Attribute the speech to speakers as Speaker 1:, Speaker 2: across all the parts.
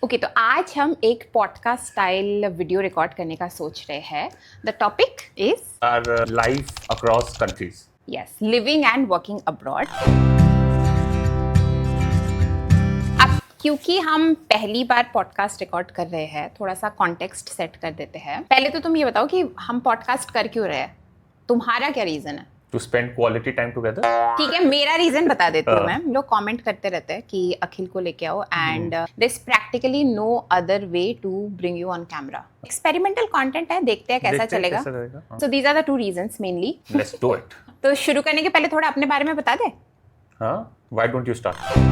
Speaker 1: Okay तो आज हम एक पॉडकास्ट स्टाइल वीडियो रिकॉर्ड करने का सोच रहे हैं. The topic is
Speaker 2: our life across countries.
Speaker 1: Yes living and working abroad. अब क्योंकि हम पहली बार पॉडकास्ट रिकॉर्ड कर रहे हैं, थोड़ा सा कॉन्टेक्स्ट सेट कर देते हैं. पहले तो तुम ये बताओ कि हम पॉडकास्ट कर क्यों रहे हैं, तुम्हारा क्या रीजन है?
Speaker 2: To spend quality time together.
Speaker 1: ठीक है, मेरा रीजन बता देती हूँ मैं. लोग कमेंट करते रहते हैं कि अखिल को लेके आओ and this practically no other way to bring you on camera. Experimental content है, देखते हैं कैसा चलेगा. So these are the two reasons mainly.
Speaker 2: Let's do it.
Speaker 1: तो शुरू करने के पहले थोड़ा अपने बारे में बता दे.
Speaker 2: हाँ, why don't you start?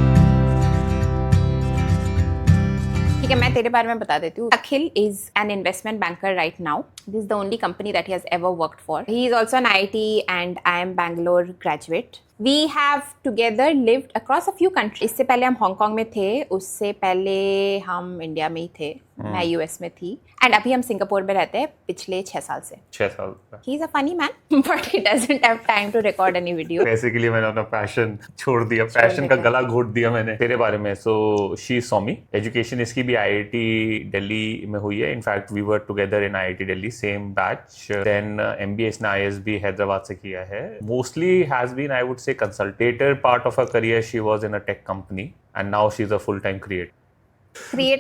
Speaker 1: ठीक है, मैं तेरे बारे में बता देती हूँ. Akhil is an investment banker right now. This is the only company that he has ever worked for. He is also an IIT and IIM Bangalore graduate. We have together lived across a few countries. इससे पहले हम Hong Kong में थे, उससे पहले हम India में ही थे. मैं US में थी एंड अभी हम सिंगापुर में रहते हैं पिछले 6 साल से.
Speaker 2: 6 साल.
Speaker 1: He is a funny man but he doesn't have time to record any video.
Speaker 2: पैसे के लिए मैंने अपना पैशन छोड़ दिया, पैशन का गला घोट दिया मैंने. तेरे बारे में, सो शी सौमी, एजुकेशन इसकी भी IIT दिल्ली में हुई है. In fact we were together in IIT Delhi, same batch. Then MBA इसने ISB हैदराबाद से किया है. Mostly has been, I would say, consultant part of her career. She was in a tech company and now she is a full time creator.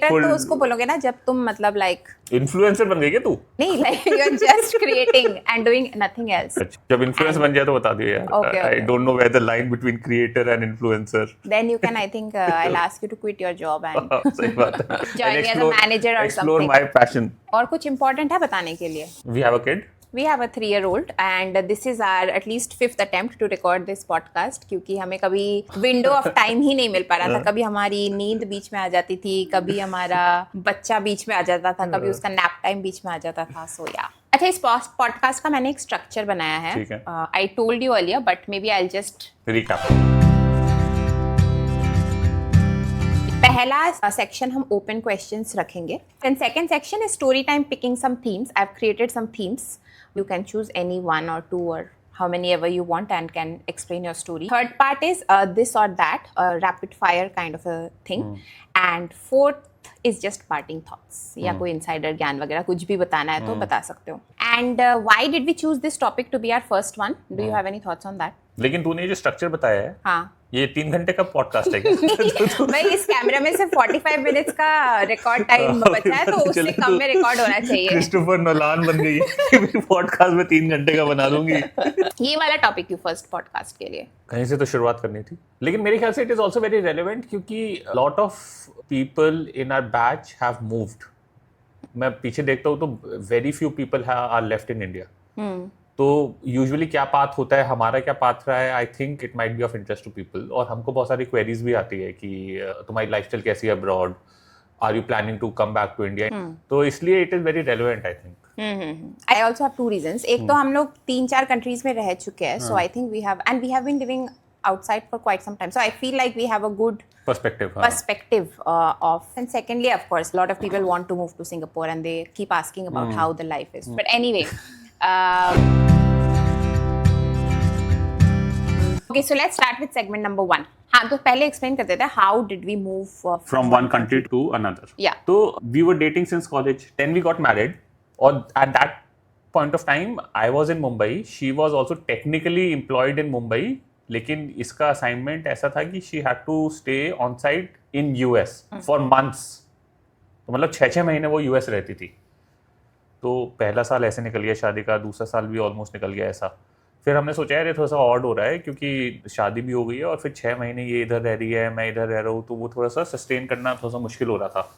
Speaker 1: तो उसको बोलोगे ना जब तुम मतलब लाइक
Speaker 2: इन्फ्लुएंसर बन गई क्या तू?
Speaker 1: नहीं, like you are just creating and doing nothing else.
Speaker 2: जब इन्फ्लुएंसर बन जाए तो बता दियो यार.
Speaker 1: Okay.
Speaker 2: I don't know where the line between creator and influencer.
Speaker 1: Then you can, I think, I'll ask you to quit your job and
Speaker 2: सही बात है.
Speaker 1: join me as a manager or
Speaker 2: explore
Speaker 1: something.
Speaker 2: my passion.
Speaker 1: और कुछ important है बताने के लिए.
Speaker 2: We have a kid.
Speaker 1: We have a 3-year-old and this is our at least 5th attempt to record this podcast क्योंकि हमें कभी window of time ही नहीं मिल पा रहा था. कभी हमारी नींद बीच में आ जाती थी, कभी हमारा बच्चा बीच में आ जाता था, कभी उसका नैप टाइम बीच में आ जाता था. सो या अच्छा, इस पॉडकास्ट का मैंने एक स्ट्रक्चर बनाया है.
Speaker 2: ठीक है.
Speaker 1: I told you earlier but maybe I just
Speaker 2: Recap.
Speaker 1: पहला सेक्शन हम ओपन क्वेश्चंस रखेंगे. And second section is story time picking some themes. I have created some themes. You can choose any 1 or 2 or how many ever you want and can explain your story. Third part is this or that, a rapid fire kind of a thing. And fourth is just parting thoughts. या कोई insider ज्ञान वगैरह कुछ भी बताना है तो बता सकते हो. And why did we choose this topic to be our first one? Do you have any thoughts on that?
Speaker 2: लेकिन तूने ये जो स्ट्रक्चर बताया है,
Speaker 1: हाँ,
Speaker 2: ये 3 घंटे का पॉडकास्ट है क्या?
Speaker 1: भाई इस कैमरा में से 45 मिनट्स का रिकॉर्ड टाइम बचा है तो उससे कम में रिकॉर्ड होना चाहिए.
Speaker 2: क्रिस्टोफर नोलान बन गई है. पॉडकास्ट में 3 घंटे का बना दूंगी.
Speaker 1: ये वाला टॉपिक क्यों फर्स्ट पॉडकास्ट के लिए?
Speaker 2: कहीं से तो शुरुआत करनी थी. लेकिन मेरे ख्याल से it is also very relevant क्योंकि lot of people in our batch have moved. मैं पीछे देखता हूँ तो very few people are left in India. तो यूजुअली क्या पाथ होता है, हमारा क्या पाथ रहा है, I think it might be of interest to people. और हमको बहुत सारी क्वेरीज भी आती है कि तुम्हारी लाइफस्टाइल कैसी है abroad, are you planning to come back to India. तो इसलिए it is very relevant I think.
Speaker 1: I also have 2 reasons. एक तो हम लोग 3-4 कंट्रीज में रह चुके हैं, so I think we have been living outside for quite some time, so I feel like we have a good
Speaker 2: perspective
Speaker 1: of. And secondly, of course, a lot of people want to move to Singapore and they keep asking about how the life is. But anyway, okay, so let's start with segment number 1. हाँ, तो पहले explain करते थे how did we move
Speaker 2: from one country to another.
Speaker 1: Yeah.
Speaker 2: So we were dating since college. Then we got married. Or at that point of time, I was in Mumbai. She was also technically employed in Mumbai. लेकिन इसका assignment ऐसा था कि she had to stay on site in US for months. तो मतलब 6 महीने वो US रहती थी. तो पहला साल ऐसे निकल गया शादी का, दूसरा साल भी ऑलमोस्ट निकल गया ऐसा. फिर हमने सोचा यार ये थोड़ा सा ऑड हो रहा है क्योंकि शादी भी हो गई है और फिर 6 महीने ये इधर रह रही है, मैं इधर रह रहा हूँ, तो वो थोड़ा सा सस्टेन करना थोड़ा सा मुश्किल हो रहा था.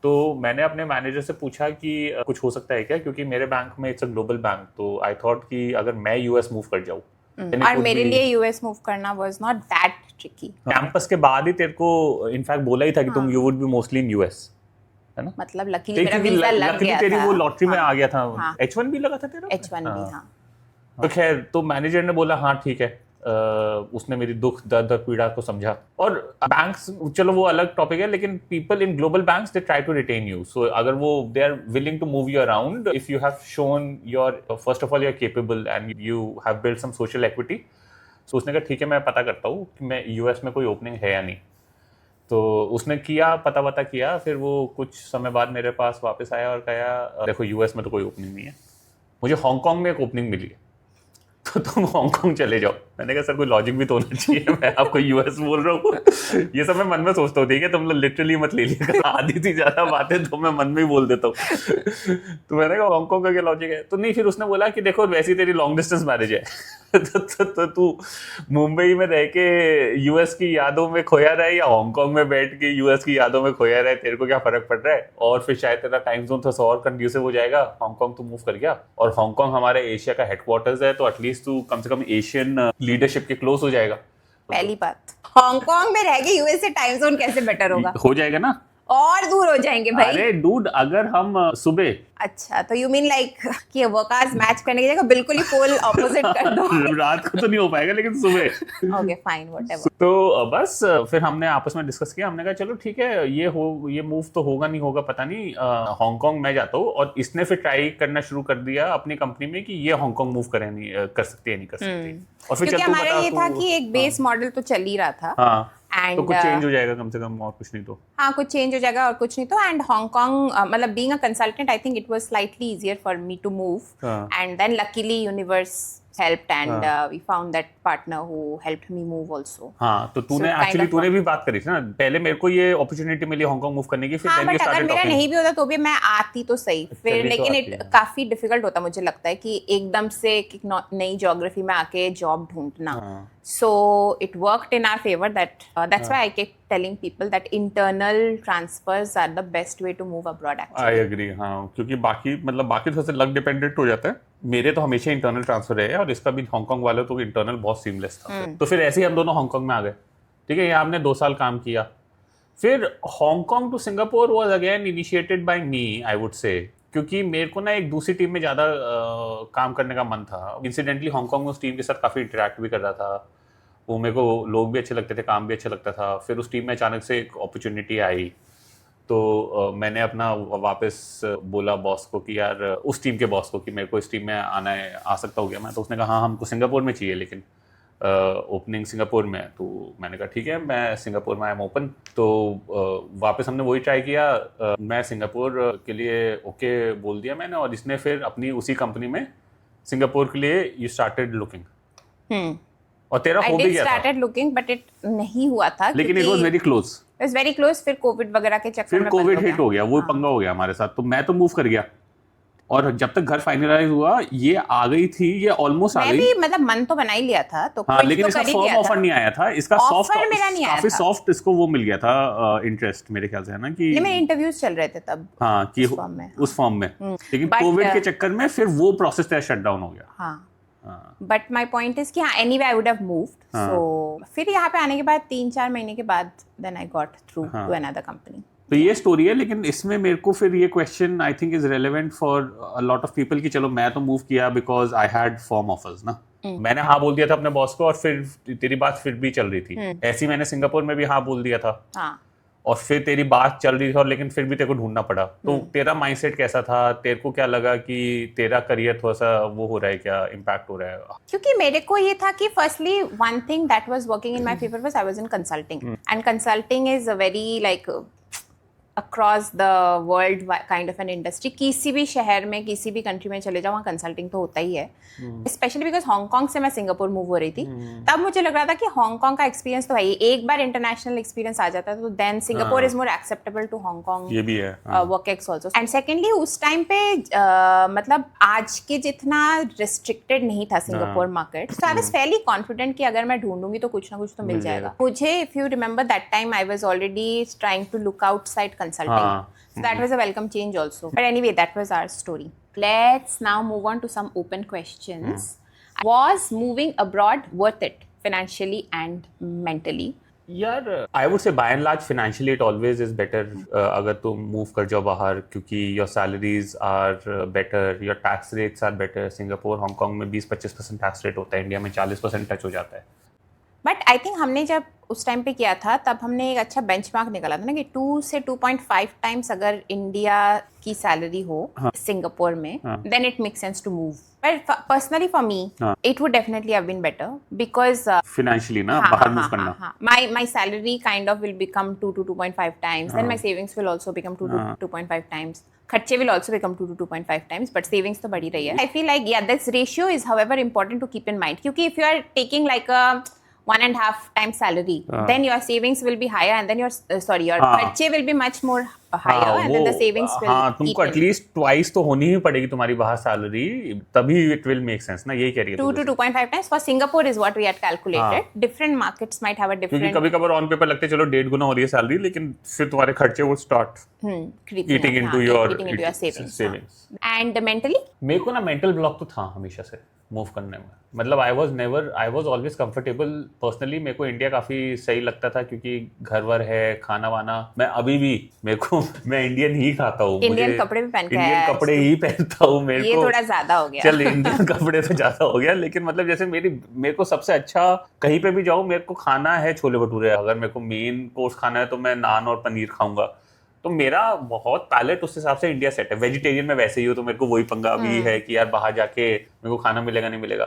Speaker 2: तो मैंने अपने मैनेजर से पूछा कि कुछ हो सकता है क्या, क्योंकि मेरे बैंक में इट्स अ ग्लोबल बैंक. तो आई थॉट कि अगर मैं US मूव कर जाऊँ.
Speaker 1: और मेरे लिए US मूव करना was not that tricky.
Speaker 2: Campus के बाद ही तेरे को इनफैक्ट बोला ही था कि तुम you would be mostly in US, है ना?
Speaker 1: मतलब लकीली मेरा वीजा लग गया था.
Speaker 2: तेरी वो लॉटरी में आ गया था. H1B लगा था तेरा?
Speaker 1: H1B. हाँ.
Speaker 2: तो खैर, तो मैनेजर ने बोला हाँ ठीक है. उसने मेरी दुख दर्द पीड़ा को समझा. और बैंक्स, चलो वो अलग टॉपिक है, लेकिन people in global banks they try to retain you. So अगर वो they are willing to move you around if you have shown your, first of all you are capable and you have build some social equity. So उसने कहा ठीक है मैं पता करता हूँ कि मैं US में कोई ओपनिंग है या नहीं. तो उसने किया, पता वता किया, फिर वो कुछ समय बाद मेरे पास वापस आया और कहा देखो यूएस में तो कोई ओपनिंग नहीं है, मुझे हांगकांग में एक ओपनिंग मिली है, तो तुम हांगकांग चले जाओ। मैंने कहा सर कोई लॉजिक भी तो होना चाहिए, मैं आपको यूएस बोल रहा हूँ। ये सब मैं मन में सोचता हूँ, ठीक है, तुम लोग लिटरली मत ले लिया, आधी थी ज्यादा बातें तो मैं मन में ही बोल देता हूँ। तो मैंने कहा हांगकांग का क्या लॉजिक है, तो नहीं, फिर उसने बोला कि देखो वैसी तेरी लॉन्ग डिस्टेंस मैरिज है, तो तू मुंबई में रह के यूएस की यादों में खोया रहा है या हांगकांग में बैठ के यूएस की यादों में खोया रहा है, तेरे को क्या फर्क पड़ रहा है। और फिर शायद तेरा टाइम जोन थोड़ा और कंड्यूसिव हो जाएगा, हांगकांग तू मूव कर गया, और हांगकांग हमारे एशिया का हेडक्वार्टर्स है, तो एटलीस्ट तू कम से कम एशियन लीडरशिप के क्लोज हो जाएगा।
Speaker 1: पहली बात, हांगकांग में रह के यूएस से टाइम जोन कैसे बेटर होगा?
Speaker 2: हो जाएगा ना,
Speaker 1: और दूर हो जाएंगे भाई।
Speaker 2: अरे डूड, अगर हम सुबह,
Speaker 1: अच्छा, तो यू मीन लाइक कि वर्क आवर्स मैच करने की जगह बिल्कुल ही पोल ऑपोजिट कर दो।
Speaker 2: रात को तो नहीं हो पाएगा लेकिन सुबह।
Speaker 1: Okay fine, whatever.
Speaker 2: तो बस फिर हमने आपस में डिस्कस किया, हमने कहा चलो ठीक है, ये मूव तो होगा नहीं होगा पता नहीं, हांगकांग मैं जाता हूँ। और इसने फिर ट्राई करना शुरू कर दिया अपनी कंपनी में कि ये हांगकांग मूव करे, नहीं कर सकती है, नहीं कर सकती। और फिर
Speaker 1: क्योंकि हमारा ये था कि एक बेस मॉडल तो चल ही रहा था,
Speaker 2: हाँ,
Speaker 1: एंड
Speaker 2: तो कुछ चेंज हो जाएगा कम से कम, और कुछ नहीं तो।
Speaker 1: हाँ, कुछ चेंज हो जाएगा और कुछ नहीं तो। एंड हांगकांग मतलब being a consultant, I think it was slightly easier for me to move, and then luckily universe helped and we found that partner who helped me move also.
Speaker 2: हाँ, तो तूने एक्चुअली तूने भी बात करी थी ना पहले, मेरे को ये अपॉर्चुनिटी मिली हांगकांग मूव करने की, फिर
Speaker 1: हाँ,
Speaker 2: then we
Speaker 1: बट अगर
Speaker 2: started
Speaker 1: मेरा
Speaker 2: talking.
Speaker 1: नहीं भी होता तो भी मैं आती तो सही फिर,
Speaker 2: चली तो
Speaker 1: लेकिन
Speaker 2: आती
Speaker 1: इट
Speaker 2: है।
Speaker 1: काफी डिफिकल्ट होता मुझे लगता है कि एकदम से एक नई ज्योग्राफी में आके जॉब ढूंढना। So it worked in our favor. That's why I keep telling people that internal transfers are the best way to move abroad. Actually,
Speaker 2: I agree, हाँ, क्योंकि बाकी थोड़ा सा लक डिपेंडेंट हो जाता है। मेरे तो हमेशा इंटरनल ट्रांसफर है, और इसका भी हांगकांग वाले तो इंटरनल बहुत सीमलेस था। तो फिर ऐसे ही हम दोनों हांगकांग में आ गए, ठीक है, यहाँ हमने 2 साल काम किया। फिर Hong Kong to Singapore was again initiated by me, I would say, क्योंकि मेरे को ना एक दूसरी टीम में ज़्यादा काम करने का मन था। इंसिडेंटली हांगकांग में उस टीम के साथ काफ़ी इंटरेक्ट भी कर रहा था, वो मेरे को लोग भी अच्छे लगते थे, काम भी अच्छा लगता था। फिर उस टीम में अचानक से एक अपॉर्चुनिटी आई, तो मैंने अपना वापस बोला बॉस को कि यार, उस टीम के बॉस को, कि मेरे को इस टीम में आना है, आ सकता हूँ क्या मैं। तो उसने कहा हाँ, हमको सिंगापुर में चाहिए, लेकिन ओपनिंग सिंगापुर में है। तो मैंने कहा ठीक है, मैं सिंगापुर में आई एम ओपन। तो वापस हमने वही ट्राई किया, मैं सिंगापुर के लिए ओके बोल दिया मैंने, और इसने फिर अपनी उसी कंपनी में सिंगापुर के लिए यू स्टार्टेड लुकिंग। और तेरा हो भी गया था,
Speaker 1: started looking, but it नहीं हुआ था,
Speaker 2: लेकिन it was very close.
Speaker 1: It was very close। फिर कोविड वगैरह के चक्कर
Speaker 2: फिर
Speaker 1: में
Speaker 2: कोविड हिट हो गया, वो पंगा हो गया हमारे साथ। तो मैं तो मूव कर गया, और जब तक घर फाइनलाइज हुआ, ये आ गई थी, ये ऑलमोस्ट आ
Speaker 1: मैं
Speaker 2: गई।
Speaker 1: भी मतलब मन तो बना ही लिया था, तो
Speaker 2: हाँ, लेकिन इसका फॉर्म ऑफर नहीं आया था, इसका सॉफ्ट
Speaker 1: ऑफर मेरा नहीं आया
Speaker 2: काफी
Speaker 1: था।
Speaker 2: सॉफ्ट इसको वो मिल गया था इंटरेस्ट, मेरे ख्याल से, है ना, कि
Speaker 1: नहीं, मेरे इंटरव्यूज चल रहे थे तब,
Speaker 2: हाँ, कि
Speaker 1: उस फॉर्म में।
Speaker 2: लेकिन
Speaker 1: But,
Speaker 2: कोविड के चक्कर में फिर वो प्रोसेस तेरा शट डाउन हो गया।
Speaker 1: हाँ, बट माई पॉइंट इज कि हाँ, anyway I would have moved. So फिर यहाँ पे आने के बाद 3-4 महीने के बाद then I got through to another company.
Speaker 2: तो ये स्टोरी है, लेकिन इसमें मेरे को फिर ये question I think is relevant for a lot of people कि चलो मैं तो मूव किया because I had form offers ना, मैंने हाँ बोल दिया था अपने बॉस को, और फिर तेरी बात फिर भी चल रही थी ऐसी, मैंने सिंगापुर में भी हाँ बोल दिया था,
Speaker 1: हाँ,
Speaker 2: और फिर तेरी बात चल रही थी, और लेकिन फिर भी तेरे को ढूंढना पड़ा। तो तेरा माइंडसेट कैसा था, तेरे को क्या लगा कि तेरा करियर थोड़ा सा वो हो रहा है, क्या इम्पैक्ट हो रहा है?
Speaker 1: क्योंकि मेरे को ये था कि firstly one thing that was working in my favour was I was in consulting, and consulting is a very like across the world kind of an industry. किसी भी शहर में, किसी भी कंट्री में चले जाओ, वहाँ कंसल्टिंग तो होता ही है। स्पेशली बिकॉज हांगकांग से मैं सिंगापुर मूव हो रही थी, तब मुझे लग रहा था कि हांगकांग का एक्सपीरियंस तो है ही, एक बार इंटरनेशनल एक्सपीरियंस आ जाता है तो then Singapore is more acceptable to Hong Kong,
Speaker 2: ये भी है,
Speaker 1: work ex also. And secondly उस टाइम पे मतलब आज के जितना रिस्ट्रिक्टेड नहीं था Singapore market, so I was fairly confident कि अगर मैं ढूंढूंगी तो कुछ ना कुछ तो मिल जाएगा मुझे। If you remember that time I was already trying to look outside consulting. So that was a welcome change also. But anyway, that was our story. Let's now move on to some open questions. Was moving abroad worth it financially and mentally?
Speaker 2: यार, I would say by and large financially it always is better अगर तुम move कर जाओ बाहर, क्योंकि your salaries are better, your tax rates are better. Singapore, Hong Kong में 20-25% tax rate होता है, इंडिया में 40% टच हो जाता है।
Speaker 1: बट आई थिंक हमने जब उस टाइम पे किया था तब हमने एक अच्छा बेंचमार्क निकाला था ना कि 2 से 2.5 टाइम्स अगर इंडिया की सैलरी हो सिंगापुर में then it makes sense to move. But personally for me it would definitely have been better because
Speaker 2: financially ना बाहर मूव करना.
Speaker 1: my salary kind of will become 2 to 2.5 times. Then my savings will also become 2 to 2.5 times. खर्चे will also become 2 to 2.5 times, but savings तो बढ़ी रही है. I feel like yeah, this ratio is however important to keep in mind. क्योंकि if you are taking like a 1.5 times salary, then your savings will be higher, and then your your खर्चे will be much more higher, and then the savings will.
Speaker 2: हाँ, तुमको at least twice तो होनी ही पड़ेगी तुम्हारी बाहर salary, तभी it will make sense ना. यही कह रही है
Speaker 1: 2 to 2.5 times for Singapore is what we had calculated. Different markets might have a different.
Speaker 2: क्योंकि कभी कभार ऑन पेपर लगते चलो 1.5 गुना हो रही है सैलरी, लेकिन फिर तुम्हारे खर्चे वो start eating into your savings.
Speaker 1: And mentally?
Speaker 2: मेरे को ना मेंटल ब्लॉक तो था हमेशा से मूव करने में. मतलब I was always comfortable personally. मेरे को इंडिया काफी सही लगता था क्योंकि घर वर है, खाना वाना. मैं अभी भी मैं इंडियन ही खाता हूँ.
Speaker 1: इंडियन कपड़े भी पहन के
Speaker 2: इंडियन कपड़े ही पहनता हूँ. मेरे
Speaker 1: ये
Speaker 2: को
Speaker 1: थोड़ा ज्यादा हो गया.
Speaker 2: चल इंडियन कपड़े तो ज्यादा हो गया, लेकिन मतलब जैसे मेरे को सबसे अच्छा कहीं पे भी जाऊँ, मेरे को खाना है छोले भटूरे. अगर मेरे को मेन कोर्स खाना है तो मैं नान और पनीर खाऊंगा. तो मेरा बहुत पैलेट उस हिसाब से इंडिया सेट है. वेजिटेरियन में वैसे ही हो तो मेरे को वही पंगा भी है कि यार बाहर जाके मेरे को खाना मिलेगा नहीं मिलेगा.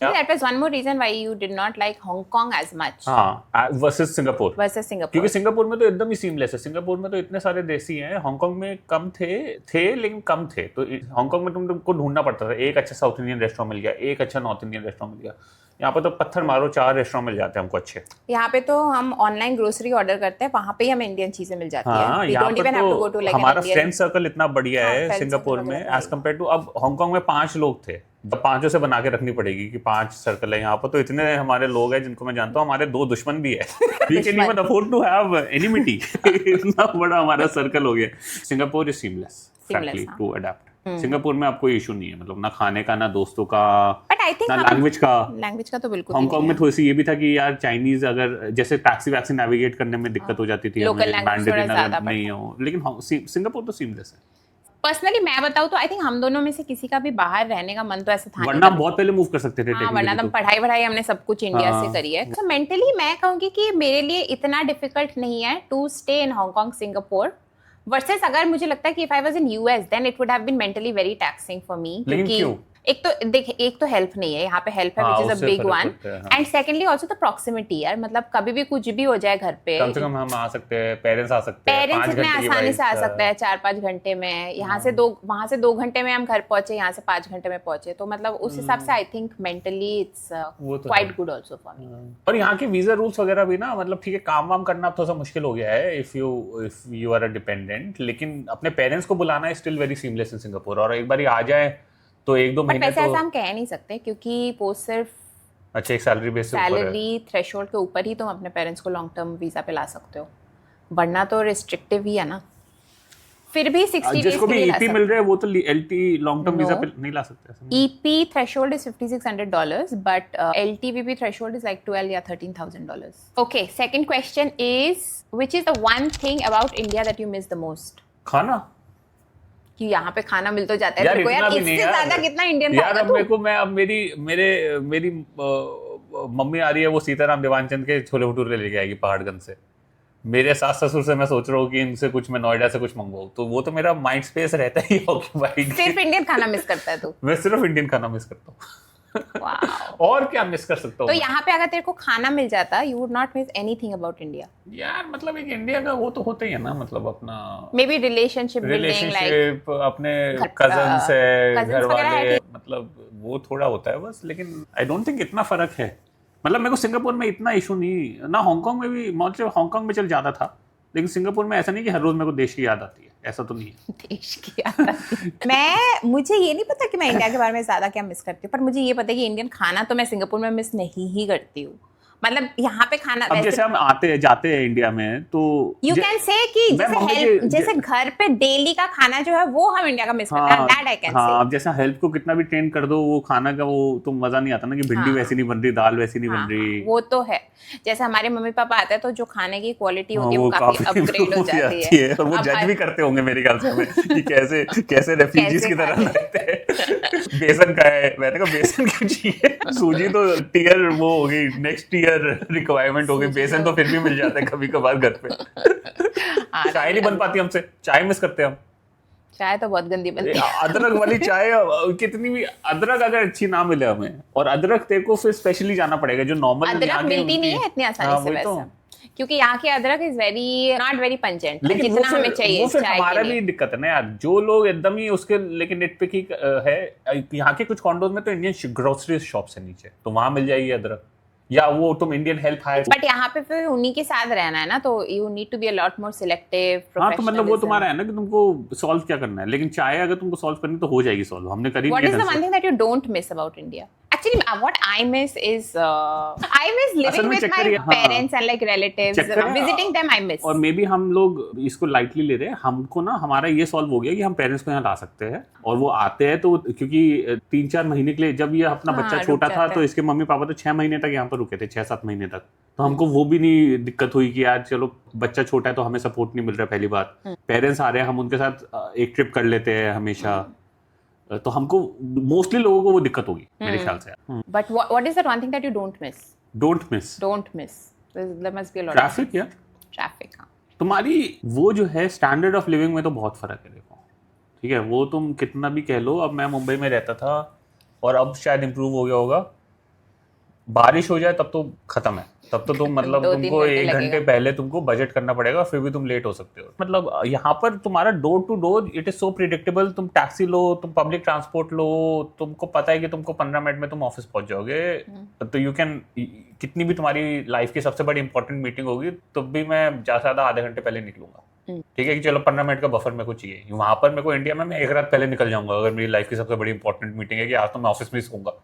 Speaker 1: That was one more reason why you did not like Hong Kong as much.
Speaker 2: हाँ, वर्सेस सिंगापुर. क्योंकि सिंगापुर में तो एकदम ही सीमलेस है. सिंगापुर में तो इतने सारे देसी हैं. हांगकांग में कम थे लेकिन कम थे. तो हांगकांग में तुमको ढूंढना पड़ता था. एक अच्छा साउथ इंडियन रेस्टोरेंट मिल गया, एक अच्छा नॉर्थ इंडियन रेस्टोरेंट मिल गया. यहाँ पे तो पत्थर मारो 4 रेस्टोरेंट मिल जाते हैं हमको अच्छे.
Speaker 1: यहाँ पे तो हम ऑनलाइन ग्रोसरी ऑर्डर करते हैं, वहाँ पे ही हमें इंडियन चीजें मिल जाती
Speaker 2: है. यहाँ पे तो हमारा फ्रेंड सर्कल इतना बढ़िया है सिंगापुर में एज कम्पेयर टू. अब हांगकांग में 5 लोग थे, जब 5 से बना के रखनी पड़ेगी कि 5 सर्कल है. यहाँ पर तो इतने हमारे लोग हैं जिनको मैं जानता हूँ. हमारे 2 दुश्मन भी है. We can even afford to have enmity. इतना बड़ा हमारा सर्कल हो गया. Singapore is seamless to adapt. Singapore में आपको इशू नहीं है, मतलब ना खाने का, ना दोस्तों का, ना लैंग्वेज का तो बिल्कुल. हांगकांग में थोड़ी सी ये भी था कि यार चाइनीज अगर जैसे टैक्सी वैक्सी नेविगेट करने में दिक्कत हो जाती थी, मैंडेरिन अगर नहीं हो. लेकिन सिंगापुर तो सीमलेस है.
Speaker 1: पर्सनली मैं बताऊं तो आई थिंक हम दोनों में से किसी का भी बाहर रहने का मन तो ऐसा था.
Speaker 2: वरना बहुत पहले मूव कर सकते थे.
Speaker 1: वरना तो पढ़ाई हमने सब कुछ इंडिया से करी है. तो मेंटली मैं कहूंगी कि मेरे लिए इतना डिफिकल्ट नहीं है to stay in Hong Kong Singapore versus अगर मुझे लगता है कि if I was in US then it would have been mentally very taxing for me. क्योंकि एक तो हेल्प नहीं है यहाँ पे. हेल्प है which is a big one. And secondly also the proximity. यार मतलब कभी भी कुछ भी हो जाए घर पे,
Speaker 2: कम से कम हम आ सकते हैं. पेरेंट्स आ सकते हैं.
Speaker 1: पेरेंट्स इतने आसानी से आ सकते हैं 4-5 घंटे में. यहाँ से वहाँ से 2 घंटे में हम घर पहुंचे, यहाँ से 5 घंटे में पहुंचे. तो मतलब उस हिसाब से I think mentally it's quite good also for me.
Speaker 2: और यहाँ के वीजा रूल्स वगैरह भी ना, मतलब ठीक है काम वाम करना थोड़ा सा मुश्किल हो गया है if you are a dependent. लेकिन अपने पेरेंट्स को बुलाना है still very seamless in Singapore. और एक बार ही आ जाए तो 1-2 महीने
Speaker 1: तो ऐसा हम कह नहीं सकते क्योंकि पोस्ट सिर्फ
Speaker 2: अच्छा एक सैलरी बेस से
Speaker 1: सैलरी थ्रेशोल्ड के ऊपर ही तुम अपने पेरेंट्स को लॉन्ग टर्म वीजा पे ला सकते हो. वरना तो रिस्ट्रिक्टिव ही है ना. फिर भी 60 डेज
Speaker 2: जिसको भी ईपी मिल रहा है वो तो एलटी लॉन्ग टर्म वीजा पे नहीं ला सकते.
Speaker 1: EP threshold is $5,600 but LTVP threshold is like $12,000 या $13,000. Okay, second question is which is the one thing about India that you miss the most?
Speaker 2: खाना.
Speaker 1: कि यहाँ पे खाना मिल तो जाता है यार, इससे ज्यादा कितना इंडियन
Speaker 2: खाएगा तू? मेरे को मेरी मम्मी आ रही है, वो सीताराम देवानचंद के छोले भटूरे लेके आएगी पहाड़गंज से. मेरे सास ससुर से मैं सोच रहा हूँ कि इनसे कुछ मैं नोएडा से कुछ मंगवाऊँ. तो वो तो मेरा माइंड स्पेस रहता ही ऑक्यूपाइड.
Speaker 1: सिर्फ इंडियन खाना मिस करता है तू?
Speaker 2: मैं सिर्फ इंडियन खाना मिस करता हूँ. और क्या मिस कर सकता हूँ?
Speaker 1: तो यहाँ पे अगर तेरे को खाना मिल जाता, you would not miss anything about India?
Speaker 2: यार मतलब एक इंडिया का वो तो होता ही है ना, मतलब अपना
Speaker 1: मे बी रिलेशनशिप लाइक
Speaker 2: अपने कजन्स है, घर वाले, मतलब वो थोड़ा होता है बस. लेकिन आई डोंट थिंक इतना फर्क है. मतलब मेरे को सिंगापुर में इतना इशू नहीं ना. हांगकांग में भी मतलब हांगकांग में चल ज्यादा था, लेकिन सिंगापुर में ऐसा नहीं कि हर रोज मेरे को देश की याद आती है. ऐसा तो नहीं है.
Speaker 1: देश की याद आती है. मुझे ये नहीं पता कि मैं इंडिया के बारे में ज्यादा क्या मिस करती हूँ, पर मुझे ये पता है कि इंडियन खाना तो मैं सिंगापुर में मिस नहीं ही करती हूँ. मतलब यहाँ पे खाना
Speaker 2: अब जैसे हम जाते हैं इंडिया में तो
Speaker 1: यू कैन से कि जैसे घर पे डेली का खाना जो है वो हम इंडिया का मिस करते हैं. That I can say.
Speaker 2: अब जैसा हेल्प को कितना भी ट्रेन कर दो, वो खाना का वो तो मजा नहीं आता ना कि भिंडी वैसी नहीं बन रही, दाल वैसी नहीं बन रही.
Speaker 1: वो तो है. जैसे हमारे मम्मी पापा आते हैं तो जो खाने की क्वालिटी होती है वो काफी अपग्रेड हो जाती है.
Speaker 2: और वो जज भी करते होंगे मेरे ख्याल से हमें कि कैसे रेफ्यूजीज की तरह रहते हैं. बेसन का है, मैंने कहा बेसन क्यों चाहिए, सूजी तो टीयर वो हो गई, नेक्स्ट टीयर रिक्वायरमेंट हो गई, बेसन तो फिर भी मिल जाता है कभी कभार घर पे। चाय नहीं बन पाती हमसे, चाय मिस करते हैं हम।
Speaker 1: चाय तो बहुत गंदी बनती है।
Speaker 2: अदरक वाली चाय, कितनी भी अदरक अगर अच्छी ना मिले हमें, और अदरक तेरे को फिर स्पेशली जाना पड़ेगा, जो नॉर्मल
Speaker 1: अदरक मिलती नहीं है इतनी आसानी से वैसे, क्योंकि यहाँ के अदरक is very not very pungent,
Speaker 2: लेकिन
Speaker 1: जितना हमें चाहिए।
Speaker 2: वो फिर
Speaker 1: चाय
Speaker 2: हमारा
Speaker 1: के
Speaker 2: भी
Speaker 1: लिए
Speaker 2: दिक्कत है ना यार, जो लोग एकदम ही उसके लेकिन नेटपिकी है। यहाँ के कुछ कॉन्डोज में तो इंडियन ग्रोसरी शॉप्स है नीचे, तो वहां मिल जाएगी अदरक, या वो तुम इंडियन हेल्प हायर।
Speaker 1: बट यहाँ पे फिर उन्हीं के साथ रहना है ना, तो you need to be a lot more selective.
Speaker 2: हाँ, तो मतलब वो तुम्हारा है ना कि तुमको सॉल्व क्या करना है, लेकिन चाय अगर तुमको सॉल्व करनी तो हो जाएगी सॉल्व, हमने करी।
Speaker 1: What is the one thing that you don't miss about India? Actually, what I miss is I miss living with my parents and like relatives. Visiting them I miss.
Speaker 2: और may be हम लोग इसको lightly ले रहे हैं, हमको ना हमारा ये सॉल्व हो गया कि हम पेरेंट्स को यहाँ ला सकते हैं, और वो आते हैं तो क्योंकि 3-4 महीने के लिए, जब ये अपना बच्चा छोटा था तो इसके मम्मी पापा तो 6 महीने तक यहाँ पर रुके थे, 6-7 महीने तक, तो हमको वो भी नहीं दिक्कत हुई कि यार चलो बच्चा छोटा है तो हमें सपोर्ट नहीं मिल रहा। पहली बात, पेरेंट्स आ रहे हैं, हम उनके साथ एक ट्रिप कर लेते हैं हमेशा, तो हमको मोस्टली लोगों को वो दिक्कत होगी मेरे ख्याल से।
Speaker 1: But what is that one thing that you don't miss?
Speaker 2: Don't miss.
Speaker 1: There must be a lot.
Speaker 2: Traffic या
Speaker 1: ट्रैफिक। हाँ,
Speaker 2: तुम्हारी वो जो है स्टैंडर्ड ऑफ लिविंग में तो बहुत फर्क है। देखो ठीक है, वो तुम कितना भी कह लो, अब मैं मुंबई में रहता था और अब शायद इम्प्रूव हो गया होगा, बारिश हो जाए तब तो खत्म है, तब तो तुम मतलब तुमको 1 घंटे पहले तुमको बजट करना पड़ेगा, फिर भी तुम लेट हो सकते हो। मतलब यहाँ पर तुम्हारा door to door it is so predictable, तुम टैक्सी लो, तुम पब्लिक ट्रांसपोर्ट लो, तुमको पता है कि तुमको 15 मिनट में तुम ऑफिस पहुंच जाओगे, तो यू कैन, कितनी भी तुम्हारी लाइफ की सबसे बड़ी इंपॉर्टेंट मीटिंग होगी तब भी मैं ज्यादा से ज्यादा आधे घंटे पहले निकलूंगा। ठीक है कि चलो 15 मिनट का बफर मेरे को चाहिए, वहां पर मेरे को इंडिया में मैं 1 रात पहले निकल जाऊंगा अगर मेरी लाइफ की सबसे बड़ी इंपॉर्टेंट मीटिंग है कि आज तो मैं ऑफिस में ही सोऊंगा।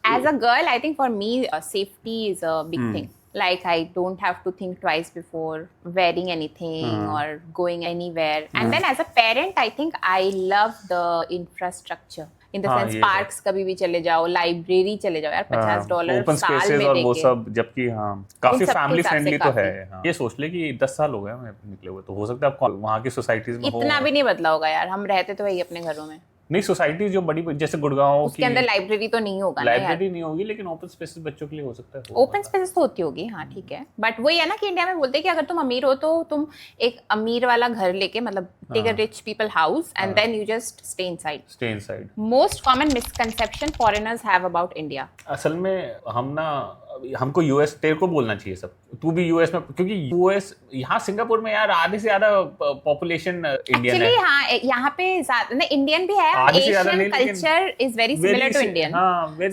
Speaker 1: As a girl, I think for me, safety is a big thing. Like I don't have to think twice before wearing anything or going anywhere. And then as a parent, I think I love the infrastructure. In the sense, parks कभी भी चले जाओ, library चले जाओ यार, $50
Speaker 2: open
Speaker 1: साल
Speaker 2: spaces
Speaker 1: में
Speaker 2: और
Speaker 1: देके।
Speaker 2: वो सब, जबकि हाँ काफी फैमिली फ्रेंडली तो है। हाँ। ये सोच ले कि 10 साल हो गए हमें निकले हुए, तो हो सकता है आप वहाँ की सोसाइटीज में
Speaker 1: इतना भी नहीं बदला होगा यार, हम रहते तो वही अपने घरों में।
Speaker 2: नहीं, सोसाइटी जो बड़ी जैसे गुड़गांव
Speaker 1: उसके अंदर लाइब्रेरी तो नहीं होगा,
Speaker 2: लाइब्रेरी नहीं होगी, लेकिन ओपन स्पेसेस बच्चों के लिए हो सकता है।
Speaker 1: ओपन स्पेसेस तो होती होगी, हाँ ठीक है, बट वही है ना कि इंडिया में बोलते हैं कि अगर तुम अमीर हो तो तुम एक अमीर वाला घर लेके, मतलब take a rich people house and then you just stay inside. Most common misconception foreigners have about India.
Speaker 2: असल में हमको यूएस, तेरे को बोलना चाहिए सब, तू भी यूएस में, क्योंकि यूएस यहाँ सिंगापुर में यार आधे से ज्यादा पॉपुलेशन इंडियन है।
Speaker 1: हाँ, यहाँ पे ज्यादा इंडियन भी है, Asian culture is very similar to Indian,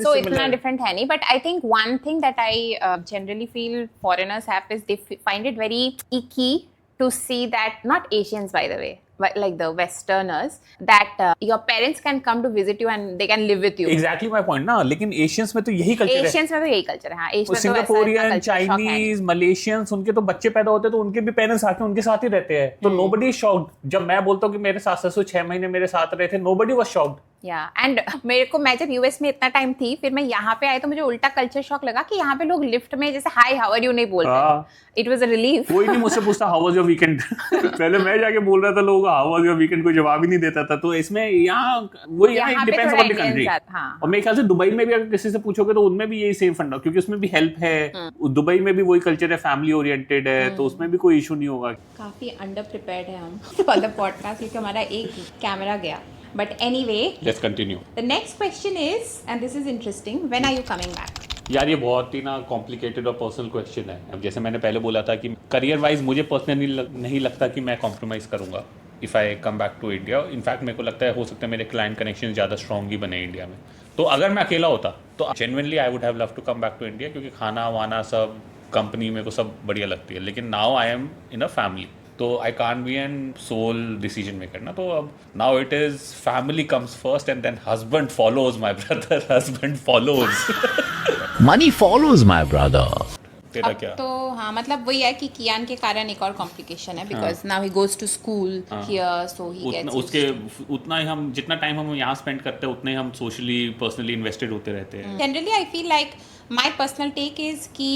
Speaker 1: so इतना डिफरेंट है नहीं, but I think one thing that I generally feel foreigners have is they find it very icky to see that, not Asians by the way, but like the Westerners, that your parents can come to visit you and they can live with you.
Speaker 2: Exactly my point ना, लेकिन Asians में तो यही culture है।
Speaker 1: Asians में तो यही culture है, हाँ, एशियन में तो
Speaker 2: सिंगापुरियन, चाइनीज, मलेशियंस, उनके तो बच्चे पैदा होते हैं तो उनके भी पेरेंट्स आके उनके साथ ही रहते हैं, तो nobody is shocked जब मैं बोलता हूँ कि मेरे सास ससुर 6 महीने मेरे साथ रहे थे, nobody was shocked।
Speaker 1: एंड मेरे को, मैं जब यूएस में इतना टाइम थी, फिर मैं यहाँ पे आई तो मुझे उल्टा कल्चर शॉक लगा कि यहाँ पे लोग लिफ्ट में जैसे हाय हाउ आर यू नहीं बोलते। It was a relief.
Speaker 2: कोई नहीं मुझसे पूछता हाउ वाज योर वीकेंड, पहले मैं जाके बोल रहा था लोगों को हाउ वाज योर वीकेंड, कोई जवाब ही नहीं देता था। तो इसमें यहाँ it depends on the country. और मेरे ख्याल से दुबई में भी अगर किसी से पूछोगे तो उनमें भी यही सेम फंडा, क्योंकि उसमें भी हेल्प है, दुबई में भी वही कल्चर है, फैमिली ओरिएंटेड है, तो उसमें भी कोई इशू नहीं होगा।
Speaker 1: काफी अंडर प्रिपेयर्ड है हम फॉर द पॉडकास्ट, क्योंकि हमारा एक कैमरा गया। But anyway,
Speaker 2: let's continue.
Speaker 1: The next question is, and this is interesting, when are you coming back?
Speaker 2: यार ये बहुत ही ना कॉम्प्लिकेटेड और पर्सनल क्वेश्चन है। अब जैसे मैंने पहले बोला था कि करियर वाइज मुझे पर्सनली नहीं लगता कि मैं कॉम्प्रोमाइज़ करूँगा if I come back to India. In fact मेरे को लगता है हो सकता है मेरे क्लाइंट कनेक्शन ज़्यादा स्ट्रॉन्ग ही बने इंडिया में। तो अगर मैं अकेला होता तो genuinely I would have love to come back to India, क्योंकि खाना वाना सब, कंपनी मेरे को सब बढ़िया लगती है। लेकिन now I am in a family, तो I can't be an sole decision maker ना। तो अब now it is family comes first and then husband follows my brother, husband follows
Speaker 3: money follows my brother.
Speaker 2: तेरा
Speaker 1: अब
Speaker 2: क्या?
Speaker 1: तो हाँ, मतलब वही है कि कियान के कारण एक और कॉम्प्लिकेशन है, because now he goes to school here, so he
Speaker 2: उतना
Speaker 1: गेट्स
Speaker 2: उसके उतना ही हम जितना टाइम हम यहाँ स्पेंड करते हैं उतने ही हम सोशली पर्सनली इन्वेस्टेड होते रहते हैं.
Speaker 1: Generally I feel like my personal take is कि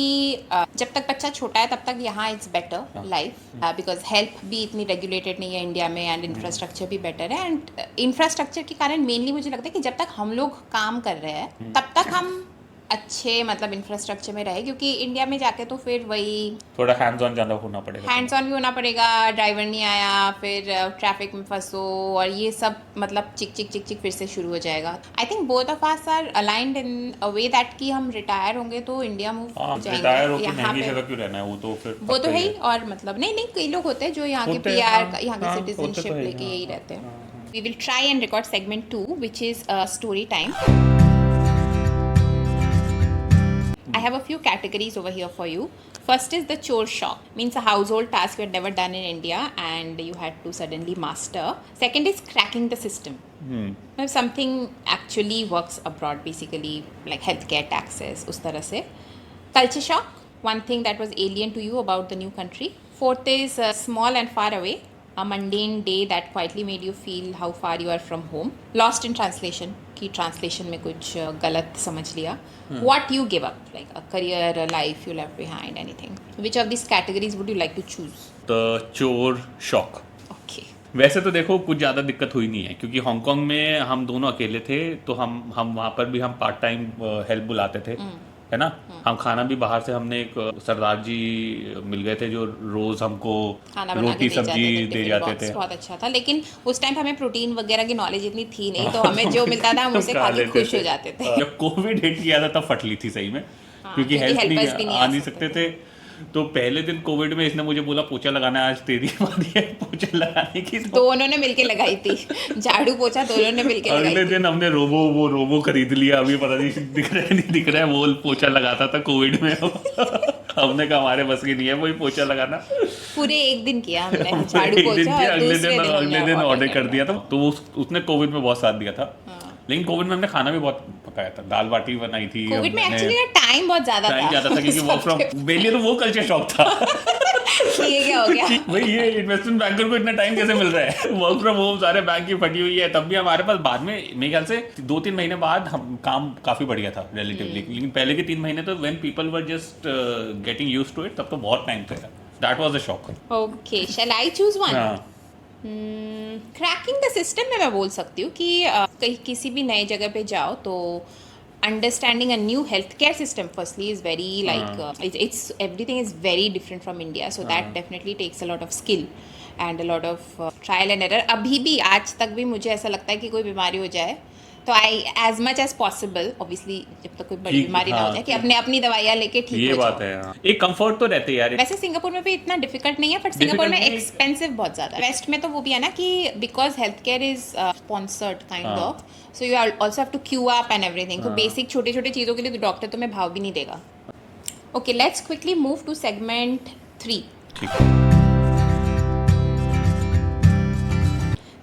Speaker 1: जब तक बच्चा छोटा है तब तक यहाँ it's better life, because health भी इतनी रेगुलेटेड नहीं है इंडिया में, एंड इंफ्रास्ट्रक्चर भी बेटर है. एंड इंफ्रास्ट्रक्चर के कारण मेनली मुझे लगता है कि जब तक हम लोग काम कर रहे हैं तब तक हम अच्छे मतलब इंफ्रास्ट्रक्चर में रहे, क्योंकि इंडिया में जाके तो फिर वही
Speaker 2: थोड़ा हैंड्स ऑन ज़्यादा होना पड़ेगा.
Speaker 1: हैंड्स ऑन भी होना पड़ेगा, ड्राइवर नहीं आया, फिर ट्रैफिक में फंसो, और ये सब मतलब चिक चिक चिक चिक फिर से शुरू हो जाएगा. I think both of us are aligned in a way that कि हम रिटायर होंगे तो इंडिया मूव
Speaker 2: हाँ,
Speaker 1: जाएंगे.
Speaker 2: रिटायर होकर
Speaker 1: यहाँ
Speaker 2: महंगी
Speaker 1: पे
Speaker 2: जगह क्यों रहना है, वो तो फिर
Speaker 1: वो तो
Speaker 2: पक्का
Speaker 1: है
Speaker 2: ही
Speaker 1: ही, और मतलब नहीं नहीं कई लोग होते हैं जो यहाँ के
Speaker 2: होते हैं,
Speaker 1: पीआर
Speaker 2: हाँ,
Speaker 1: यहाँ के
Speaker 2: हाँ, होते तो
Speaker 1: सिटीजनशिप
Speaker 2: है ही,
Speaker 1: लेके
Speaker 2: हाँ,
Speaker 1: यही
Speaker 2: हाँ,
Speaker 1: रहते हैं. We will try and record segment 2 which is story time. I have a few categories over here for you. First is the chore shock, means a household task you had never done in India and you had to suddenly master. Second is cracking the system. If something actually works abroad, basically like healthcare, taxes, उस तरह से. Culture shock, one thing that was alien to you about the new country. Fourth is small and far away, a mundane day that quietly made you feel how far you are from home. Lost in translation, कि translation में कुछ गलत समझ लिया. What you give up, like a career, a life you left behind, anything. Which of these categories would you like to choose?
Speaker 2: The chore shock.
Speaker 1: Okay.
Speaker 2: वैसे तो देखो कुछ ज़्यादा दिक्कत हुई नहीं है, क्योंकि हांगकांग में हम दोनों अकेले थे, तो हम वहाँ पर भी हम पार्ट टाइम हेल्प बुलाते थे, है ना. हम खाना भी बाहर से, हमने एक सरदार जी मिल गए थे जो रोज़ हमको
Speaker 1: खाना बना के
Speaker 2: रोटी सब्जी दे
Speaker 1: टिफिन
Speaker 2: जाते
Speaker 1: बॉक्स,
Speaker 2: थे.
Speaker 1: बहुत अच्छा था. लेकिन उस टाइम हमें प्रोटीन वगैरह की नॉलेज इतनी थी नहीं, तो हमें जो मिलता था हम उसे खा के खुश हो जाते थे.
Speaker 2: जब कोविड हिट किया था तब फटली थी सही में, क्योंकि
Speaker 1: क्योंकि
Speaker 2: हेल्प
Speaker 1: helpers भी
Speaker 2: नहीं
Speaker 1: नहीं
Speaker 2: आ नहीं सकते थे. तो पहले दिन कोविड में इसने मुझे बोला पोछा लगाना है, आज तेरी बारी है पोछा लगाने की. तो
Speaker 1: दोनों ने मिलके लगाई थी, झाड़ू पोछा दोनों ने मिलके लगाई
Speaker 2: अगले
Speaker 1: थी.
Speaker 2: दिन हमने रोबो खरीद लिया. अभी पता नहीं दिख रहा है नहीं दिख रहा है, वो पोछा लगाता था कोविड में. हमने कहा हमारे बस की नहीं है वही पोछा लगाना.
Speaker 1: पूरे एक दिन किया हमने झाड़ू
Speaker 2: एक दिन
Speaker 1: पोछा,
Speaker 2: किया,
Speaker 1: और
Speaker 2: अगले दिन ऑर्डर कर दिया था.
Speaker 1: था.
Speaker 2: तो उसने कोविड में बहुत साथ दिया था. लेकिन कोविड में हमने खाना भी बहुत पकाया था, दाल बाटी बनाई थी.
Speaker 1: कोविड में
Speaker 2: हमने-
Speaker 1: एक्चुअली टाइम बहुत ज्यादा
Speaker 2: टाइम
Speaker 1: था.
Speaker 2: ज़्यादा था क्योंकि वर्क फ्रॉम, मेरे लिए तो वो कल्चर शॉक था.
Speaker 1: ये क्या हो गया?
Speaker 2: भाई ये इन्वेस्टमेंट बैंकर को इतना टाइम कैसे मिल रहा है. वर्क फ्रॉम होम सारे बैंक की फटी हुई है, तब भी हमारे पास बाद में मेरे ख्याल से 2-3 महीने बाद हम काम काफी बढ़ गया था रिलेटिवली. लेकिन पहले के 3 महीने तो when people were just getting used to it, तब तो बहुत टाइम था. That was a shock.
Speaker 1: Okay, shall I choose one?
Speaker 2: हाँ,
Speaker 1: क्रैकिंग द सिस्टम में मैं बोल सकती हूँ कि कहीं किसी भी नए जगह पे जाओ तो understanding a new healthcare system firstly is very like it's everything is very different from India, so that definitely takes a lot of skill and a lot of trial and error. अभी भी आज तक भी मुझे ऐसा लगता है कि कोई बीमारी हो जाए तो I as much as possible, obviously जब तक कोई बड़ी
Speaker 2: ठीक,
Speaker 1: बीमारी ना हो
Speaker 2: हाँ,
Speaker 1: जाए, कि अपने अपनी दवाइयाँ लेके ठीक
Speaker 2: ये
Speaker 1: हो
Speaker 2: बात
Speaker 1: जाओ.
Speaker 2: है. हाँ. एक कंफर्ट तो रहते हैं यार.
Speaker 1: वैसे सिंगापुर में भी इतना डिफिकल्ट नहीं है, बट सिंगापुर में
Speaker 2: नहीं.
Speaker 1: एक्सपेंसिव बहुत ज़्यादा. वेस्ट में तो वो भी है ना कि because health care is sponsored kind
Speaker 2: हाँ.
Speaker 1: Of, so you also have to queue up and everything. तो बेसिक छोटे छोटे चीज़ों के लिए तो डॉक्टर तुम्हें भाव भी नहीं देगा. Okay, let's quickly move to segment 3.
Speaker 2: ठीक है.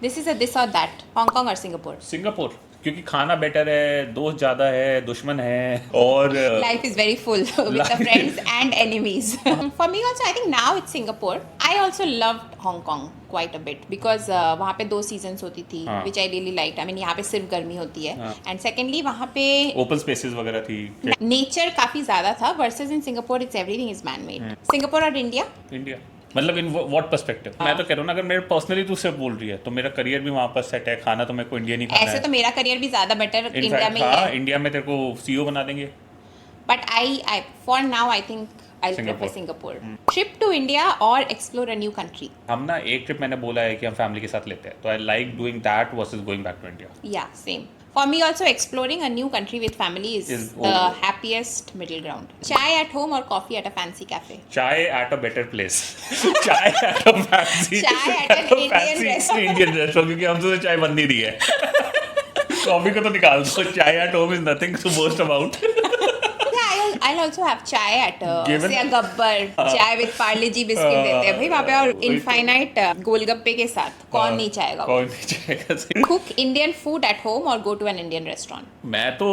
Speaker 1: दिस इज अ दिस और दैट, हांगकांग और सिंगापुर.
Speaker 2: सिंगापुर, क्योंकि खाना बेटर है, दोस्त ज्यादा है, दुश्मन है, और
Speaker 1: Life is very full with the friends and enemies. For me also, I think now it's Singapore. I also loved Hong Kong quite a bit because वहाँ पे 2 seasons होती थी,
Speaker 2: हाँ.
Speaker 1: which I really liked. I mean यहाँ पे सिर्फ गर्मी होती है.
Speaker 2: हाँ.
Speaker 1: And secondly वहाँ पे
Speaker 2: ओपन स्पेसेस वगैरह थी.
Speaker 1: नेचर काफी ज्यादा था versus in Singapore it's everything is man made. Singapore और इंडिया?
Speaker 2: इंडिया मतलब इन व्हाट पर्सपेक्टिव. मैं तो कह रहा हूँ ना, अगर मेरे पर्सनली तू सिर्फ बोल रही है तो मेरा करियर भी वहाँ पर सेट है, खाना तो मेरे को इंडियन ही खाना
Speaker 1: ऐसे
Speaker 2: है.
Speaker 1: तो मेरा करियर भी ज्यादा बेटर इंडिया
Speaker 2: इनफैक्ट
Speaker 1: में ही
Speaker 2: हाँ,
Speaker 1: है.
Speaker 2: इंडिया में तेरे को सीईओ बना देंगे.
Speaker 1: But I for now I think I'll prefer Singapore. Trip to India or explore a new country?
Speaker 2: हम ना एक ट्रिप मैंने बोला है कि हम फैमिली के साथ लेते हैं, तो I like doing that versus going back to India.
Speaker 1: Yeah, same. For me also exploring a new country with family is the happiest middle ground. Chai at home or coffee at a fancy cafe?
Speaker 2: चाय at a better place. चाय at a fancy,
Speaker 1: चाय at an Indian restaurant.
Speaker 2: Indian restaurant, क्योंकि हम तो चाय बंद नहीं दी है. कॉफी को तो निकाल दो. Chai at home is nothing to boast about.
Speaker 1: Yeah, I'll also have chai at
Speaker 2: Given-
Speaker 1: say a Gabbar chai with parle ji biscuit देते हैं भाई वहाँ पे, और
Speaker 2: वही तो।
Speaker 1: इनफाइनाइट गोलगप्पे के साथ कौन नहीं चाहेगा वो.
Speaker 2: कौन नहीं चाहेगा सही।
Speaker 1: Cook Indian food at home or go to an Indian restaurant.
Speaker 2: मैं तो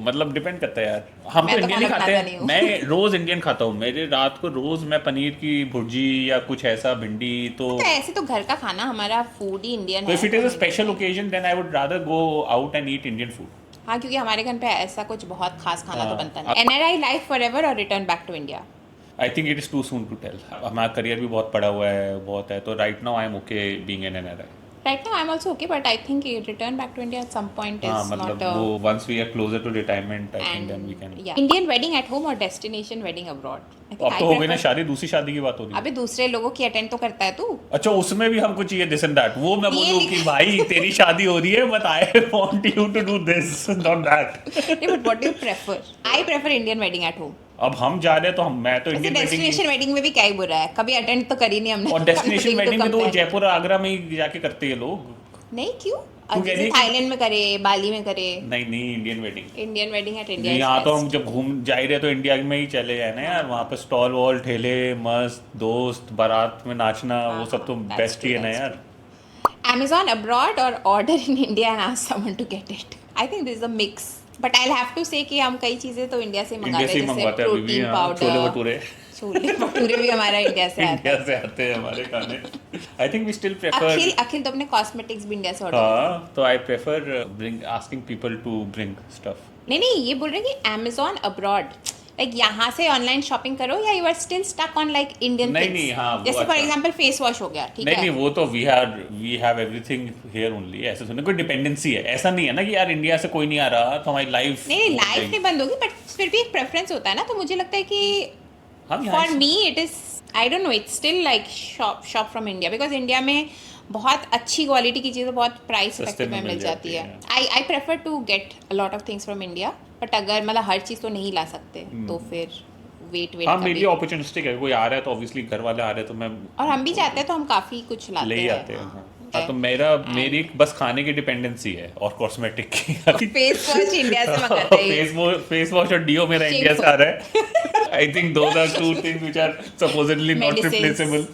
Speaker 2: मतलब डिपेंड करता है यार, हम
Speaker 1: मैं
Speaker 2: तो
Speaker 1: तो
Speaker 2: इंडियन ही
Speaker 1: खाना
Speaker 2: खाते
Speaker 1: बनाता नहीं
Speaker 2: हैं।
Speaker 1: हूँ।
Speaker 2: मैं रोज इंडियन खाता हूँ, मेरे रात को रोज मैं पनीर की भुर्जी या कुछ ऐसा भिंडी तो
Speaker 1: तो ऐसे तो घर का खाना हमारा फूड ही इंडियन है.
Speaker 2: If it is a special occasion then I would rather go out and eat Indian food.
Speaker 1: हाँ, क्योंकि हमारे घर पे ऐसा कुछ बहुत खास खाना तो
Speaker 2: हाँ.
Speaker 1: बनता नहीं. NRI life forever or return back to India.
Speaker 2: I think it is too soon to tell, हमारा करियर भी बहुत पड़ा हुआ है, बहुत है, तो right now I am okay being an NRI.
Speaker 1: Right now I'm also okay, but I think return back to India at some point
Speaker 2: हाँ
Speaker 1: is
Speaker 2: मतलब
Speaker 1: not a.
Speaker 2: वो once we are closer to retirement I think
Speaker 1: And
Speaker 2: then we can.
Speaker 1: yeah, Indian wedding at home or destination wedding abroad. I think
Speaker 2: अब
Speaker 1: I
Speaker 2: तो हो गई ना
Speaker 1: prefer-
Speaker 2: शादी, दूसरी शादी की बात हो रही है।
Speaker 1: अबे दूसरे लोगों की अटेंड तो करता है तू.
Speaker 2: अच्छा उसमें भी हमको चाहिए दिस एंड दैट, वो मैं
Speaker 1: ये
Speaker 2: बोलूँ कि भाई तेरी शादी हो रही है but I want you to do this not that.
Speaker 1: नहीं, but what do you prefer? I prefer Indian wedding at home.
Speaker 2: अब हम जा रहे हैं तो मैं तो
Speaker 1: वैसे
Speaker 2: इंडियन वेडिंग
Speaker 1: डेस्टिनेशन वेडिंग में भी क्या ही बुरा है, कभी अटेंड तो करी नहीं हमने.
Speaker 2: और डेस्टिनेशन
Speaker 1: Nothing to
Speaker 2: वेडिंग में तो
Speaker 1: compare.
Speaker 2: जयपुर और आगरा में ही जाके करते हैं लोग।
Speaker 1: नहीं क्यों?
Speaker 2: कह रही
Speaker 1: जैसे
Speaker 2: है कि-
Speaker 1: थाईलैंड में करे, बाली में करे.
Speaker 2: नहीं नहीं Indian wedding
Speaker 1: Indian wedding at India.
Speaker 2: यहाँ तो हम जब घूम जा ही रहे तो इंडिया में ही चले जाए ना यार, वहाँ पे स्टॉल वॉल ठेले मस्त दोस्त बारात में नाचना वो सब तो
Speaker 1: that's
Speaker 2: बेस्ट ही है
Speaker 1: true,
Speaker 2: ना
Speaker 1: that's
Speaker 2: यार।
Speaker 1: Amazon abroad or order in India and ask someone to get it. I think this is a mix. But I'll have to say कि हम कई चीजें तो इंडिया से
Speaker 2: इंडिया
Speaker 1: मंगाते
Speaker 2: से ही
Speaker 1: हैं, जैसे
Speaker 2: मंगवाते हैं अभी भी,
Speaker 1: प्रोटीन
Speaker 2: हाँ, छोले
Speaker 1: पाउडर,
Speaker 2: भटूरे
Speaker 1: छोले भटूरे भी हमारा इंडिया से आता
Speaker 2: इंडिया से आते हैं हमारे खाने। आई थिंक वी स्टिल
Speaker 1: है.
Speaker 2: प्रेफर,
Speaker 1: अखिल तो अपने कॉस्मेटिक्स भी इंडिया से ऑर्डर.
Speaker 2: हाँ तो I prefer bring asking people to bring stuff.
Speaker 1: नहीं नहीं, ये बोल रहे हैं कि Amazon abroad, लाइक यहाँ से ऑनलाइन शॉपिंग करो या you are still stuck on like Indian
Speaker 2: नहीं, नहीं, हाँ, वो
Speaker 1: जैसे फॉर
Speaker 2: अच्छा।
Speaker 1: एग्जांपल फेस वॉश हो गया, ठीक
Speaker 2: नहीं
Speaker 1: है.
Speaker 2: नहीं वो तो we have everything here only, ऐसा सुनने कोई डिपेंडेंसी है, ऐसा नहीं है ना कि यार इंडिया से कोई नहीं आ रहा तो हमारी लाइफ
Speaker 1: नहीं नहीं, लाइफ नहीं बंद होगी, बट फिर भी एक प्रेफरेंस होता है ना, तो मुझे लगता है कि
Speaker 2: हम यहाँ
Speaker 1: फॉर
Speaker 2: से-
Speaker 1: me it is, I don't know, it's still like shop from India, because India में बहुत अच्छी क्वालिटी की चीज़ें बहुत प्राइस
Speaker 2: सस्ते
Speaker 1: इफेक्टिव
Speaker 2: में
Speaker 1: में मिल
Speaker 2: मिल
Speaker 1: जाती
Speaker 2: जाती
Speaker 1: है. I prefer to get a lot of things from India, but अगर मतलब हर चीज़ तो नहीं ला सकते तो फिर वेट
Speaker 2: हाँ
Speaker 1: कभी.
Speaker 2: मेनली अपॉर्चुनिस्टिक है, कोई आ रहा है तो ऑब्वियसली घर वाले आ रहे हैं तो मैं
Speaker 1: और हम भी चाहते हैं तो हम काफ़ी कुछ
Speaker 2: ले
Speaker 1: लाते
Speaker 2: ही
Speaker 1: हैं.
Speaker 2: आते हैं। हाँ तो मेरी बस खाने की डिपेंडेंसी है और कॉस्मेटिक की।
Speaker 1: फेस वॉश इंडिया से मंगाते हैं.
Speaker 2: फेस वॉश और डीओ मेरा इंडिया से आ रहा है। I think those are two things which are supposedly not replaceable.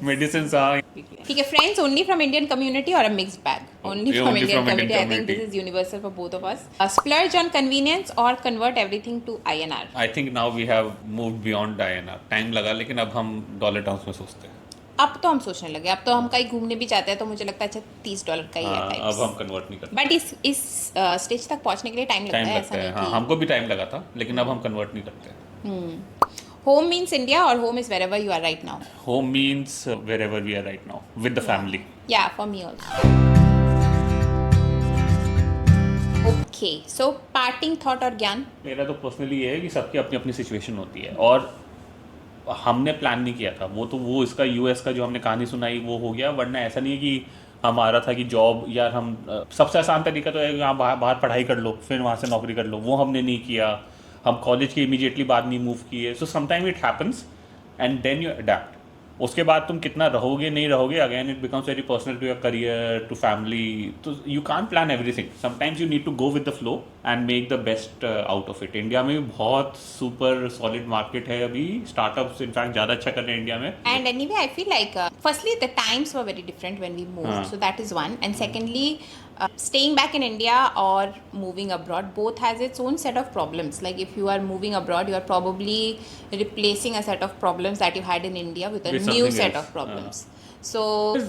Speaker 2: Medicine हाँ
Speaker 1: ठीक है. Friends only from Indian community और a mixed bag? Only
Speaker 2: Yeah,
Speaker 1: from
Speaker 2: only
Speaker 1: Indian
Speaker 2: from Indian
Speaker 1: community. I think this
Speaker 2: community.
Speaker 1: Is universal for both of us. Splurge on convenience और convert everything to INR.
Speaker 2: I think now we have moved beyond INR, time लगा लेकिन अब हम dollar terms में सोचते हैं।
Speaker 1: अब तो हम सोचने लगे, अब तो हम कहीं घूमने भी जाते हैं तो मुझे लगता है अच्छा $30 का ही है
Speaker 2: हाँ,
Speaker 1: टाइप्स.
Speaker 2: अब हम कन्वर्ट नहीं करते,
Speaker 1: बट इस स्टेज तक पहुंचने के लिए टाइम लगता
Speaker 2: टाइम
Speaker 1: है,
Speaker 2: लगता
Speaker 1: ऐसा
Speaker 2: है। हाँ
Speaker 1: नहीं
Speaker 2: हमको भी टाइम लगा था लेकिन अब हम कन्वर्ट नहीं करते।
Speaker 1: कि होम मीन्स इंडिया और home is wherever you are right now.
Speaker 2: Home means wherever we are right now with the family.
Speaker 1: या for me also. Okay, so parting thought और ज्ञान.
Speaker 2: मेरा तो पर्सनली ये है कि सबकी अपनी अपनी सिचुएशन होती है और हमने प्लान नहीं किया था, वो इसका यूएस का जो हमने कहानी सुनाई वो हो गया, वरना ऐसा नहीं है कि हम आ रहा था कि जॉब यार हम सबसे आसान तरीका तो है यहाँ बाहर पढ़ाई कर लो फिर वहाँ से नौकरी कर लो, वो हमने नहीं किया। हम कॉलेज के इमीडिएटली बाद नहीं मूव किए। So sometime it happens and then you adapt. उसके बाद तुम कितना रहोगे नहीं रहोगे, again it becomes very personal to your career to family, तो you can't plan everything. Sometimes you need to go with the flow and make the best out of it. India में भी बहुत सुपर सॉलिड मार्केट है अभी, startups in fact ज़्यादा अच्छा कर रहे हैं इंडिया में।
Speaker 1: And anyway, I feel like firstly the times were very different when we moved, so that is one. And secondly, staying back in India or moving abroad both has its own set of problems. Like if you are moving abroad, you are probably replacing a set of problems that you had in India with a
Speaker 2: With
Speaker 1: new
Speaker 2: something
Speaker 1: set
Speaker 2: else.
Speaker 1: of problems. So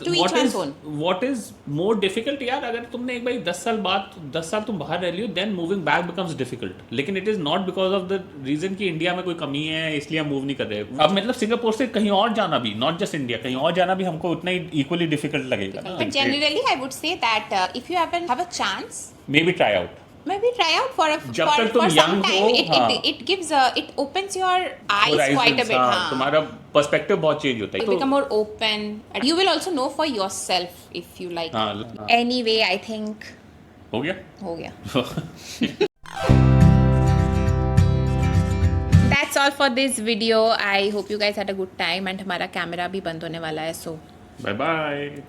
Speaker 1: to each one's own.
Speaker 2: What is more difficult यार, अगर तुमने एक बार 10 साल तुम बाहर रह लियो, then moving back becomes difficult. लेकिन it is not because of the reason कि इंडिया में कोई कमी है इसलिए हम मूव नहीं कर रहे। अब मतलब सिंगापुर से कहीं और जाना भी, नॉट जस्ट इंडिया, कहीं और जाना भी हमको उतना ही इक्वली डिफिकल्ट लगेगा ना।
Speaker 1: But generally, I would say that if you have a chance,
Speaker 2: maybe try out.
Speaker 1: maybe try out for
Speaker 2: जब तक तुम
Speaker 1: for some
Speaker 2: young
Speaker 1: time.
Speaker 2: हो, हाँ।
Speaker 1: It gives it opens your eyes
Speaker 2: Horizons,
Speaker 1: quite a bit.
Speaker 2: हाँ,
Speaker 1: हाँ.
Speaker 2: तुम्हारा perspective बहुत change होता है।
Speaker 1: You become more open. And you will also know for yourself if you like.
Speaker 2: हाँ,
Speaker 1: Anyway, I think
Speaker 2: हो गया।
Speaker 1: हो गया. That's all for this video. I hope you guys had a good time and हमारा camera भी बंद होने वाला है, so
Speaker 2: बाय बाय।